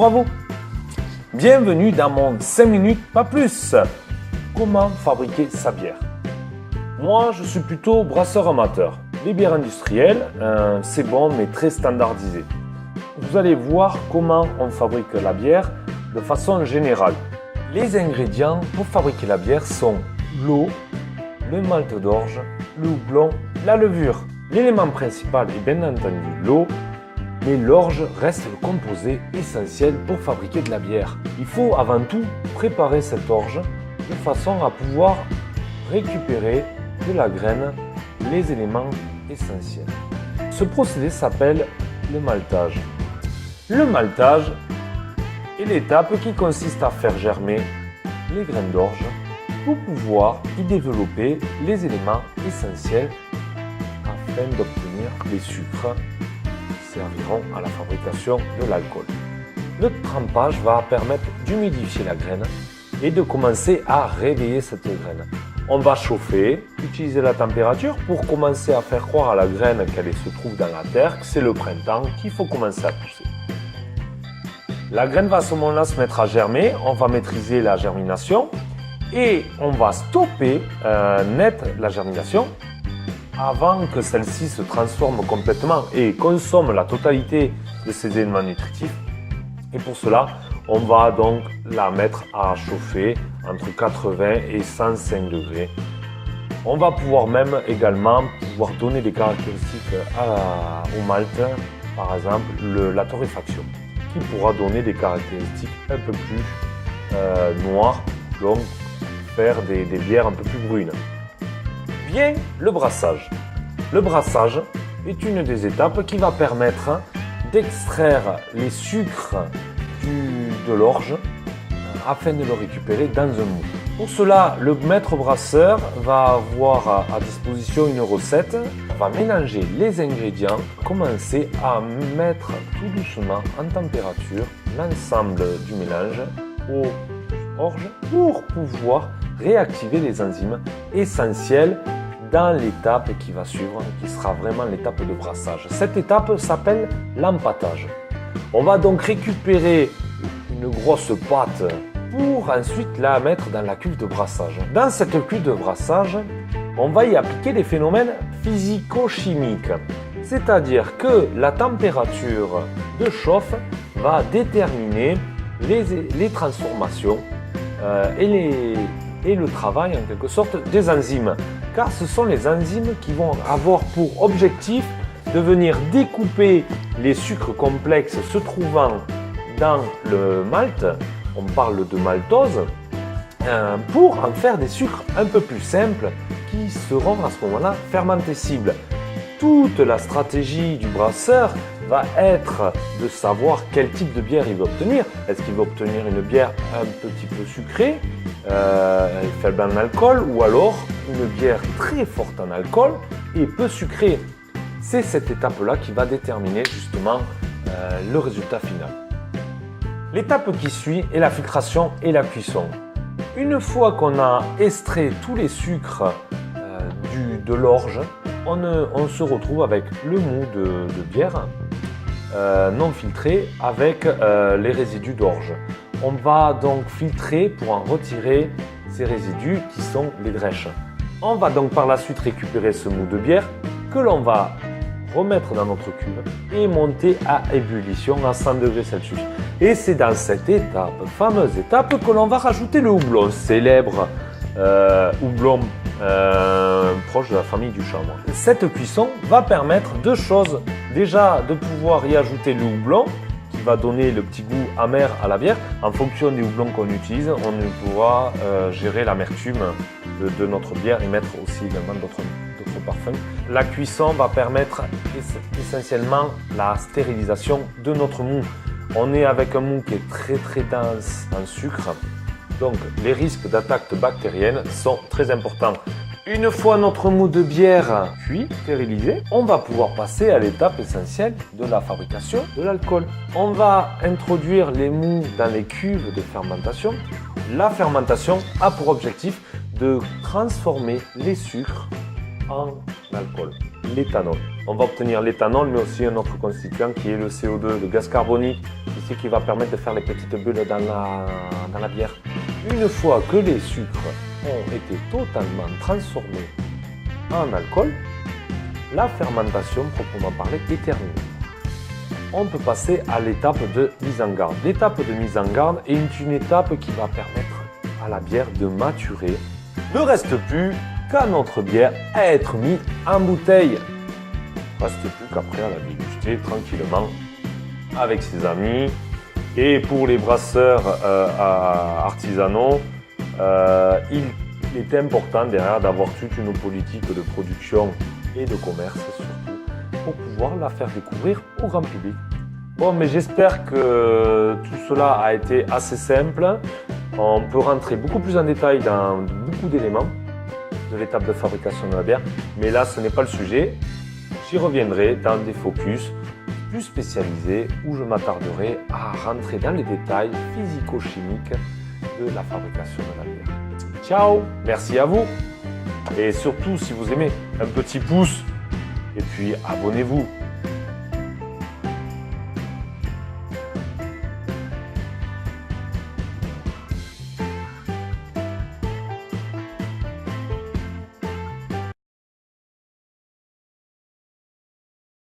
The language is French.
Bonjour à vous. Bienvenue dans mon 5 minutes, pas plus. Comment fabriquer sa bière? Moi, je suis plutôt brasseur amateur. Les bières industrielles, c'est bon, mais très standardisé. Vous allez voir comment on fabrique la bière de façon générale. Les ingrédients pour fabriquer la bière sont l'eau, le malt d'orge, le houblon, la levure. L'élément principal est bien entendu l'eau, mais l'orge reste le composé essentiel pour fabriquer de la bière. Il faut avant tout préparer cette orge de façon à pouvoir récupérer de la graine les éléments essentiels. Ce procédé s'appelle le maltage. Le maltage est l'étape qui consiste à faire germer les graines d'orge pour pouvoir y développer les éléments essentiels afin d'obtenir les sucres qui serviront à la fabrication de l'alcool. Le trempage va permettre d'humidifier la graine et de commencer à réveiller cette graine. On va chauffer, utiliser la température pour commencer à faire croire à la graine qu'elle se trouve dans la terre, que c'est le printemps, qu'il faut commencer à pousser. La graine va à ce moment-là se mettre à germer, on va maîtriser la germination et on va stopper net la germination avant que celle-ci se transforme complètement et consomme la totalité de ses éléments nutritifs. Et pour cela, on va donc la mettre à chauffer entre 80 et 105 degrés. On va pouvoir même également donner des caractéristiques au malt, par exemple la torréfaction, qui pourra donner des caractéristiques un peu plus noires, donc faire des bières un peu plus brunes. Vient le brassage. Le brassage est une des étapes qui va permettre d'extraire les sucres de l'orge afin de le récupérer dans un moule. Pour cela, le maître brasseur va avoir à disposition une recette. On va mélanger les ingrédients, commencer à mettre tout doucement en température l'ensemble du mélange aux orge pour pouvoir réactiver les enzymes essentielles dans l'étape qui va suivre, qui sera vraiment l'étape de brassage. Cette étape s'appelle l'empâtage. On va donc récupérer une grosse pâte pour ensuite la mettre dans la cuve de brassage. Dans cette cuve de brassage, on va y appliquer des phénomènes physico-chimiques. C'est-à-dire que la température de chauffe va déterminer les transformations et le travail en quelque sorte des enzymes. Car ce sont les enzymes qui vont avoir pour objectif de venir découper les sucres complexes se trouvant dans le malt, on parle de maltose, pour en faire des sucres un peu plus simples qui seront à ce moment-là fermentescibles. Toute la stratégie du brasseur va être de savoir quel type de bière il veut obtenir. Est-ce qu'il veut obtenir une bière un petit peu sucrée, faible en alcool, ou alors une bière très forte en alcool et peu sucrée? C'est cette étape-là qui va déterminer justement le résultat final. L'étape qui suit est la filtration et la cuisson. Une fois qu'on a extrait tous les sucres de l'orge, on se retrouve avec le mou de bière non filtré avec les résidus d'orge. On va donc filtrer pour en retirer ces résidus qui sont les drèches. On va donc par la suite récupérer ce mou de bière que l'on va remettre dans notre cuve et monter à ébullition à 100 degrés Celsius. Et c'est dans cette étape, fameuse étape, que l'on va rajouter le houblon, célèbre houblon proche de la famille du chanvre. Cette cuisson va permettre deux choses. Déjà, de pouvoir y ajouter le houblon qui va donner le petit goût amer à la bière. En fonction des houblons qu'on utilise, on pourra gérer l'amertume de notre bière et mettre aussi également d'autres parfums. La cuisson va permettre essentiellement la stérilisation de notre mou. On est avec un mou qui est très dense en sucre, donc les risques d'attaque bactérienne sont très importants. Une fois notre mou de bière cuit, stérilisé, on va pouvoir passer à l'étape essentielle de la fabrication de l'alcool. On va introduire les mous dans les cuves de fermentation. La fermentation a pour objectif de transformer les sucres en l'alcool, l'éthanol. On va obtenir l'éthanol, mais aussi un autre constituant qui est le CO2, le gaz carbonique, qui va permettre de faire les petites bulles dans la bière. Une fois que les sucres ont été totalement transformés en alcool, la fermentation proprement parlée est terminée. On peut passer à l'étape de mise en garde. L'étape de mise en garde est une étape qui va permettre à la bière de maturer. Ne reste plus qu'à notre bière à être mise en bouteille. Il ne reste plus qu'après à la déguster tranquillement avec ses amis. Et pour les brasseurs artisanaux, il est important derrière d'avoir toute une politique de production et de commerce surtout pour pouvoir la faire découvrir au grand public. Bon, mais j'espère que tout cela a été assez simple. On peut rentrer beaucoup plus en détail dans beaucoup d'éléments de l'étape de fabrication de la bière, mais là ce n'est pas le sujet. J'y reviendrai dans des focus plus spécialisés où je m'attarderai à rentrer dans les détails physico-chimiques de la fabrication de la bière. Ciao, merci à vous et surtout si vous aimez, un petit pouce et puis abonnez-vous.